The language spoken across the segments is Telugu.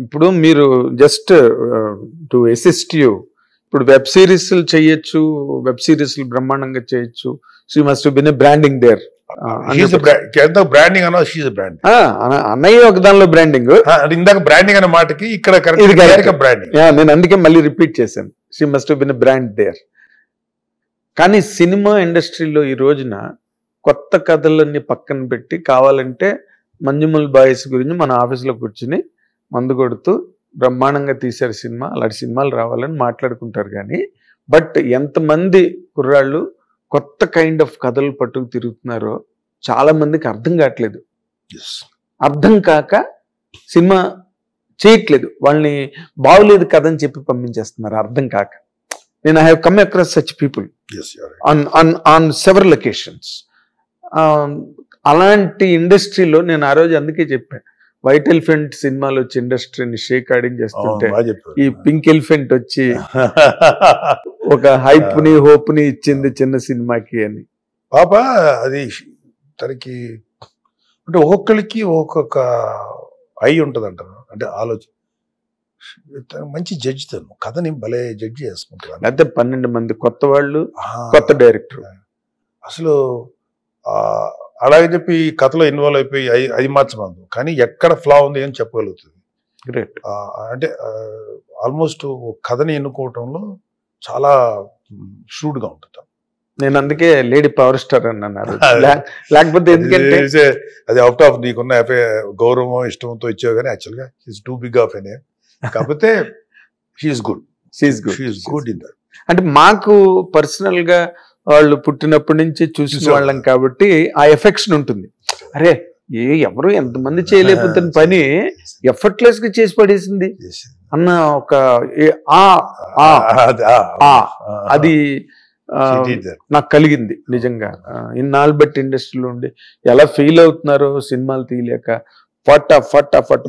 ఇప్పుడు మీరు జస్ట్ టు అసిస్ట్ యూ, ఇప్పుడు వెబ్ సిరీస్లు చేయొచ్చు, వెబ్ సిరీస్లు బ్రహ్మాండంగా చేయొచ్చు. She must been branding there. Branding అన్న షీజ్ బ్రాండ్. అన్నయ్య ఒక దానిలో బ్రాండింగ్, ఇందాక బ్రాండింగ్ అనే మాటకి ఇక్కడ బ్రాండింగ్. నేను అందుకే మళ్ళీ రిపీట్ చేశాను, she must been brand there. కానీ సినిమా ఇండస్ట్రీలో ఈ రోజున కొత్త కథలన్నీ పక్కన పెట్టి కావాలంటే మంజుమల్ బాయ్స్ గురించి మన ఆఫీస్లో కూర్చుని మందు కొడుతూ బ్రహ్మాండంగా తీశారు సినిమా, అలాంటి సినిమాలు రావాలని మాట్లాడుకుంటారు. కానీ బట్ ఎంతమంది కుర్రాళ్ళు కొత్త కైండ్ ఆఫ్ కథలు పట్టుకు తిరుగుతున్నారో చాలా మందికి అర్థం కావట్లేదు. అర్థం కాక సినిమా చేయట్లేదు, వాళ్ళని బాగులేదు కథ అని చెప్పి పంపించేస్తున్నారు అర్థం కాక. నేను I have come across such people on several occasions. అలాంటి ఇండస్ట్రీలో నేను ఆ రోజు అందుకే చెప్పాను, వైట్ ఎలిఫెంట్ సినిమాలు వచ్చి ఇండస్ట్రీని షేక్ ఆడించేస్తుంటే ఈ పింక్ ఎలిఫెంట్ వచ్చి ఒక హైప్ ని హోప్ ని ఇచ్చింది చిన్న సినిమాకి అని. పాప అది తనకి అంటే ఒక్కొక్కరికి ఒక్కొక్క ఐ ఉంటుంది అంటారు, అంటే ఆలోచన. మంచి జడ్జి తను, కథని భలే జడ్జి చేసుకుంటారు. అయితే 12 మంది కొత్త వాళ్ళు, కొత్త డైరెక్టర్. అసలు అలాగే చెప్పి కథలో ఇన్వాల్వ్ అయిపోయి అది మార్చమందు, కానీ ఎక్కడ ఫ్లా ఉంది అని చెప్పగలుగుతుంది. గ్రేట్. అంటే ఆల్మోస్ట్ కథని ఎన్నుకోవటంలో చాలా షూడ్గా ఉంటుంది. నేను అందుకే లేడీ పవర్ స్టార్ అని అన్నారు, లేకపోతే ఎందుకంటే అది అవుట్ ఆఫ్ నీకున్న గౌరవం ఇష్టంతో ఇచ్చావు, కానీ యాక్చువల్గా she's too big of an. కాకపోతే she's good, she's good in that. అంటే మాకు పర్సనల్ గా వాళ్ళు పుట్టినప్పటి నుంచి చూసిన వాళ్ళం కాబట్టి ఆ ఎఫెక్షన్ ఉంటుంది. అరే ఎవరు ఎంతమంది చేయలేకపోతున్న పని ఎఫర్ట్లెస్ గా చేసి పడేసింది అన్న ఒక అది నాకు కలిగింది నిజంగా. ఇన్నాళ్ళు బట్టి ఇండస్ట్రీలో ఉండి ఎలా ఫీల్ అవుతున్నారో సినిమాలు తీయలేక ఫట్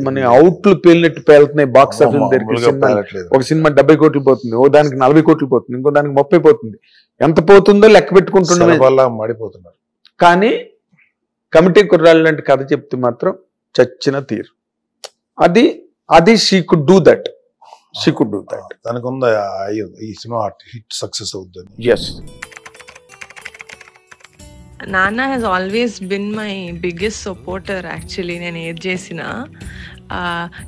మన అవుట్లు పేలినట్టు పేలుతున్నాయి బాక్స్ ఆఫీస్ దగ్గరికి. ఒక సినిమా 70 కోట్లు పోతుంది, ఓ దానికి 40 కోట్లు పోతుంది, ఇంకో దానికి 30 పోతుంది. ఎంత పోతుందో లెక్క పెట్టుకుంటున్నారు. కానీ కమిటీ కుర్రాళ్ళు లాంటి కథ చెప్తే మాత్రం చచ్చిన తీరు. అది షీ కుడ్ డూ దట్. తనకుందా ఈ సినిమా హిట్ సక్సెస్ అవుతుంది. yes. Nana has always been my biggest supporter actually. నేను ఏది చేసినా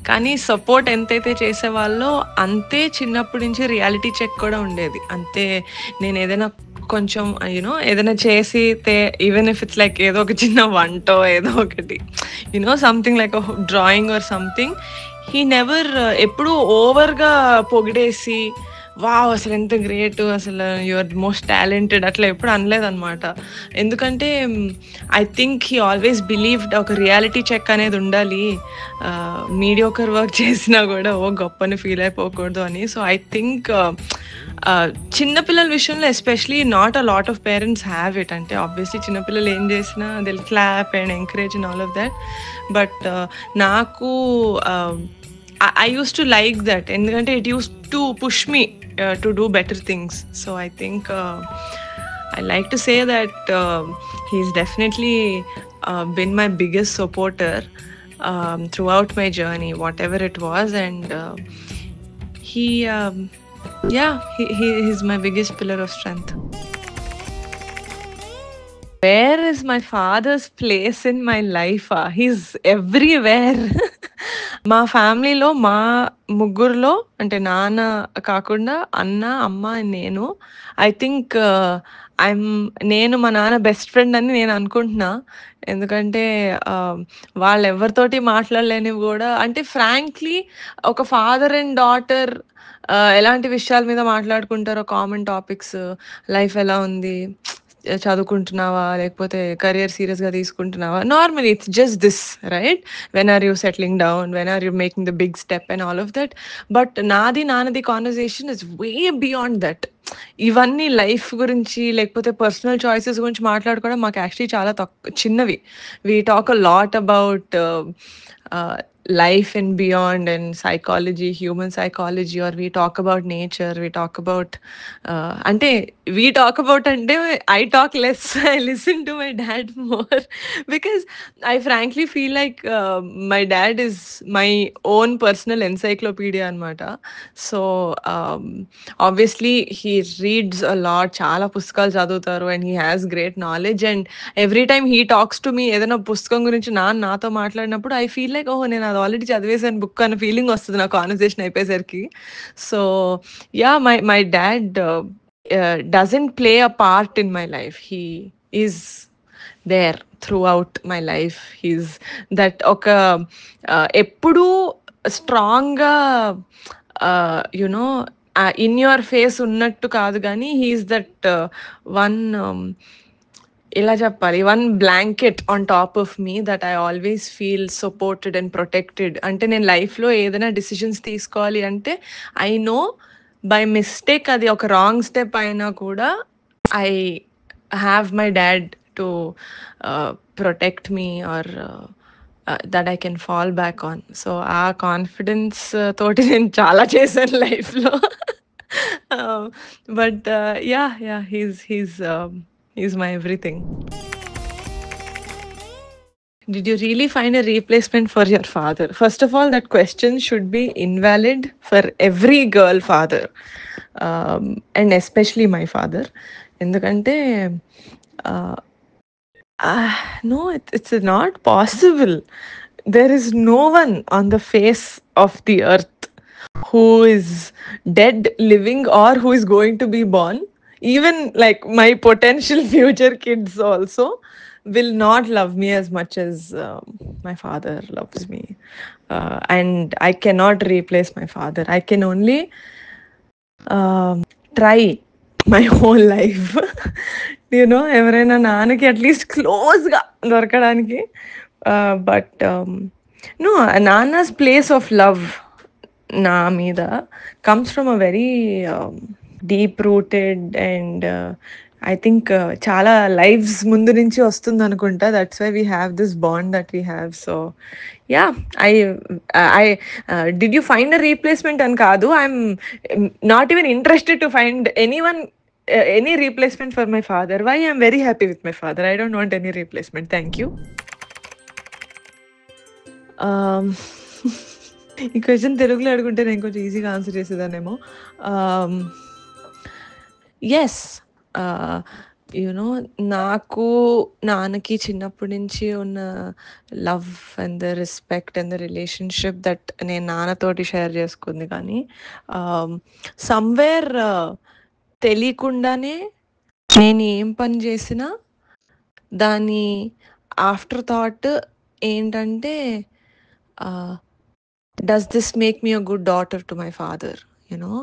కానీ సపోర్ట్ ఎంతైతే చేసేవాళ్ళో అంతే చిన్నప్పటి నుంచి రియాలిటీ చెక్ కూడా ఉండేది. అంతే నేను ఏదైనా కొంచెం ఏదైనా చేసితే ఈవెన్ ఇఫ్ ఇట్స్ లైక్ ఏదో ఒక చిన్న వంటో ఏదో ఒకటి something like drawing or something, he never ఎప్పుడు ఓవర్గా పొగిడేసి వావ్ అసలు ఎంత గ్రేట్, అసలు యువర్ మోస్ట్ టాలెంటెడ్ అట్లా ఎప్పుడు అనలేదన్నమాట. ఎందుకంటే I think he always believed ఒక రియాలిటీ చెక్ అనేది ఉండాలి, మీడియోకర్ వర్క్ చేసినా కూడా గొప్పని ఫీల్ అయిపోకూడదు అని. సో ఐ థింక్ చిన్నపిల్లల విషయంలో especially not a lot of parents have it. అంటే ఆబ్వియస్లీ చిన్నపిల్లలు ఏం చేసినా they will clap and encourage and all of that. But నాకు I used to like that ఎందుకంటే it used to push me to do better things. So I think I like to say that he's definitely been my biggest supporter throughout my journey, whatever it was, and he's my biggest pillar of strength. Where is my father's place in my life? He's everywhere. మా ఫ్యామిలీలో మా ముగ్గురులో అంటే నాన్న కాకుండా అన్న, అమ్మ, నేను ఐ థింక్ నేను మా నాన్న బెస్ట్ ఫ్రెండ్ అని నేను అనుకుంటున్నా. ఎందుకంటే వాళ్ళు ఎవరితోటి మాట్లాడలేనివి కూడా, అంటే ఫ్రాంక్లీ ఒక ఫాదర్ అండ్ డాటర్ ఎలాంటి విషయాల మీద మాట్లాడుకుంటారో, కామన్ టాపిక్స్, లైఫ్ ఎలా ఉంది, చదువుకుంటున్నావా లేకపోతే కెరియర్ సీరియస్గా తీసుకుంటున్నావా, normally it's just this right, when are you settling down, when are you making the big step and all of that. But నాన్నది conversation is way beyond that. ఇవన్నీ లైఫ్ గురించి లేకపోతే పర్సనల్ చాయిసెస్ గురించి మాట్లాడుకోవడం మాకు యాక్చువల్లీ చాలా చిన్నవి. We talk a lot about life and beyond and psychology, human psychology, or we talk about nature, we talk about ante we talk about ante I talk less. I listen to my dad more because I frankly feel like my dad is my own personal encyclopedia anamata. So obviously he reads a lot, చాలా పుస్తకాలు చదువుతారు, and he has great knowledge, and every time he talks to me ఏదైనా పుస్తకం గురించి నాతో మాట్లాడినప్పుడు ఐ ఫీల్ లైక్ ఓహో నేను అది ఆల్రెడీ చదివేసాను బుక్ అన్న ఫీలింగ్ వస్తుంది నా కాన్వర్సేషన్ అయిపోయేసరికి. So yeah, my dad doesn't play a part in my life. He is there throughout my life. He's that ఒక ఎప్పుడూ స్ట్రాంగ్గా యునో ఇన్ యువర్ ఫేస్ ఉన్నట్టు కాదు, కానీ హీఈస్ దట్ వన్ ఇలా చెప్పాలి, one blanket on top of me that I always feel supported and protected. అంటే నేను లైఫ్లో ఏదైనా డిసిషన్స్ తీసుకోవాలి అంటే ఐ నో బై మిస్టేక్ అది ఒక రాంగ్ స్టెప్ అయినా కూడా I have my dad to protect me or that I can fall back on. So ఆ కాన్ఫిడెన్స్ తోటి నేను చాలా చేశాను లైఫ్లో. But yeah he's my everything. Did you really find a replacement for your father? First of all, that question should be invalid for every girl father, and especially my father. Endukante no, it's not possible. There is no one on the face of the earth who is dead, living, or who is going to be born. Even like my potential future kids also will not love me as much as my father loves me. And I cannot replace my father. I can only try my whole life. You know, ఎవరైనా నాన్నకి అట్లీస్ట్ క్లోజ్గా దొరకడానికి. బట్ నో, నాన్నస్ ప్లేస్ ఆఫ్ లవ్ నా మీద comes from a very deep rooted and I think చాలా లైవ్స్ ముందు నుంచి వస్తుంది అనుకుంటా. That's why we have this bond that we have. So yeah, I did you find a replacement అని కాదు, I'm not even interested to find any replacement for my father. Why? I'm very happy with my father. I don't want any replacement. Thank you. ఈ క్వశ్చన్ తెలుగులో అడుగుంటే నేను కొంచెం ఈజీగా ఆన్సర్ చేసేదానేమో. ఎస్, యూనో నాకు నాన్నకి చిన్నప్పటి నుంచి ఉన్న love and the respect and the relationship that నేను నాన్నతోటి షేర్ చేసుకుంది. కానీ సమ్వేర్ తెలియకుండానే నేను ఏం పని చేసినా దాని ఆఫ్టర్ థాట్ ఏంటంటే, does this make me a good daughter to my father? You know,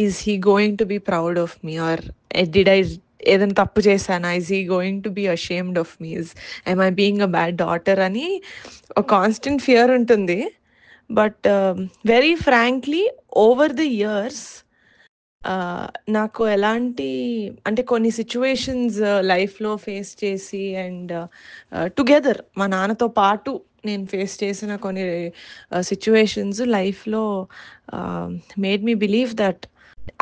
is he going to be proud of me, or did I ఏదైనా తప్పు చేశానా? is he going to be ashamed of me? am I being a bad daughter అని ఒక కాన్స్టెంట్ ఫియర్ ఉంటుంది. But very frankly over the years నాకు ఎలాంటి అంటే కొన్ని సిచ్యువేషన్స్ లైఫ్లో ఫేస్ చేసి అండ్ టుగెదర్ మా నాన్నతో పాటు నేను ఫేస్ చేసిన కొన్ని సిచ్యువేషన్స్ లైఫ్లో made me believe that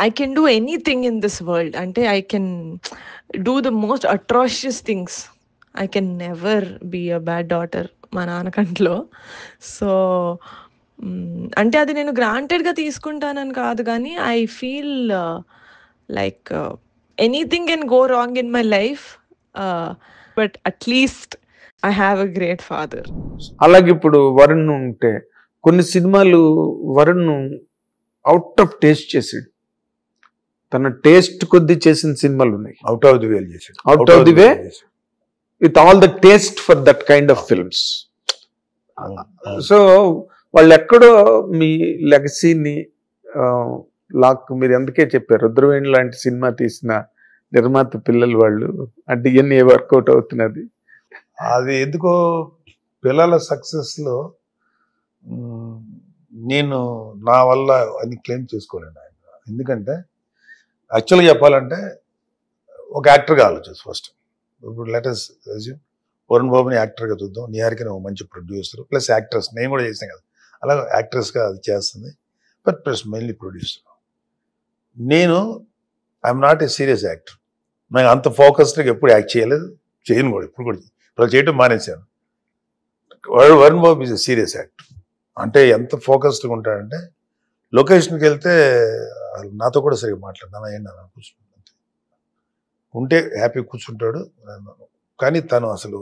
I can do anything in this world. అంటే I can do the most atrocious things. I can never be a bad daughter మా నాన్న కంట్లో. సో అంటే అది నేను గ్రాంటెడ్గా తీసుకుంటానని కాదు, కానీ I feel like anything can go wrong in my life, but at least I have a great father. అలాగే ఇప్పుడు వరుణ్ ఉంటే కొన్ని సినిమాలు వరుణ్ అవుట్ ఆఫ్ టేస్ట్ చేసాడు. తన టేస్ట్ కొద్ది చేసిన సినిమాలు ఉన్నాయి. అవుట్ ఆఫ్ ది వే చేసాడు. Out of the way with all the taste for that kind of films. So వాళ్ళు ఎక్కడో మీ లెగసీని మీరు ఎందుకే చెప్పారు, రుద్రవేణి లాంటి సినిమా తీసిన నిర్మాత పిల్లలు వాళ్ళు అంటే ఇవన్నీ వర్కౌట్ అవుతున్నది. అది ఎందుకో పిల్లల సక్సెస్లో నేను నా వల్ల అని క్లెయిమ్ చేసుకోలేను ఆయన. ఎందుకంటే యాక్చువల్గా చెప్పాలంటే ఒక యాక్టర్గా ఆలోచించు ఫస్ట్. ఇప్పుడు లెటెస్ట్ వరుణ్ బాబుని యాక్టర్గా చూద్దాం, నిహారికని ఒక మంచి ప్రొడ్యూసర్ ప్లస్ యాక్ట్రెస్ నేను కూడా చేసాను కదా. అలా యాక్ట్రెస్గా అది చేస్తుంది. But plus mainly producer. నేను I'm not a serious actor. నాకు అంత ఫోకస్డ్గా ఎప్పుడు యాక్ట్ చేయలేదు, చేయను కూడా ఇప్పుడు కూడా. ఇప్పుడు చేయటం మానేశాను. వరుణ్ బాబు ఈజ్ ఎ సీరియస్ యాక్టర్. అంటే ఎంత ఫోకస్డ్గా ఉంటాడంటే లొకేషన్కి వెళ్తే నాతో కూడా సరిగ్గా మాట్లాడు, ఏంటి అన్న కూర్చుంటాడు, ఉంటే హ్యాపీ కూర్చుంటాడు. కానీ తను అసలు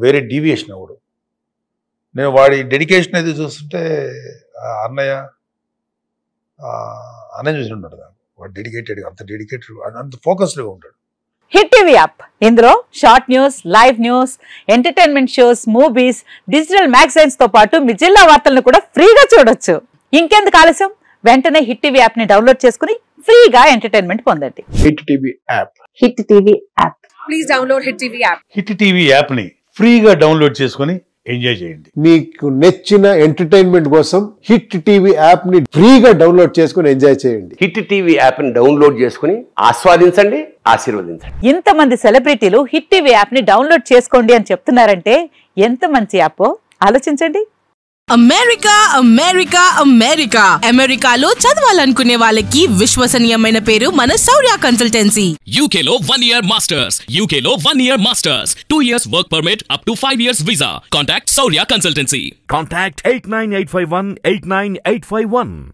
వేరే డీవియేషన్ అవ్వడు. నేను వాడి డెడికేషన్ అయితే చూస్తుంటే అన్నయ్య చూసి ఉంటాడు. వాడు డెడికేటెడ్, అంత డెడికేటెడ్, అంత ఫోకస్డ్గా ఉంటాడు. హిట్ టీవీ యాప్, ఇందులో short news, live news, entertainment shows, movies, digital magazines తో పాటు మీ జిల్లా వార్తలను కూడా ఫ్రీగా చూడొచ్చు. ఇంకెందుకు ఆలస్యం, వెంటనే హిట్ టీవీ యాప్ ని డౌన్లోడ్ చేసుకుని ఫ్రీగా ఎంటర్టైన్మెంట్ పొందండి. Hit TV app. Hit TV app. Please download hit TV app. Hit TV app ని ఫ్రీగా డౌన్లోడ్ చేసుకుని ఎంజాయ్ చేయండి. మీకు నచ్చిన ఎంటర్టైన్మెంట్ కోసం హిట్ టీవీ యాప్ ని ఫ్రీగా డౌన్లోడ్ చేసుకుని ఎంజాయ్ చేయండి. హిట్ టీవీ యాప్ ని డౌన్లోడ్ చేసుకుని ఆస్వాదించండి, ఆశీర్వదించండి. ఇంతమంది సెలబ్రిటీలు హిట్ టీవీ యాప్ ని డౌన్లోడ్ చేసుకోండి అని చెప్తున్నారంటే ఎంత మంచి యాప్ ఆలోచించండి. అమెరికా అమెరికా అమెరికా అమెరికాలో చదవాలనుకునే వాళ్ళకి విశ్వసనీయమైన పేరు మన శౌర్య కన్సల్టెన్సీ. UK లో 1 year masters, UK లో 1 year masters, 2 years work permit up to 5 years visa. Contact Saurya Consultancy. Contact 89851 89851.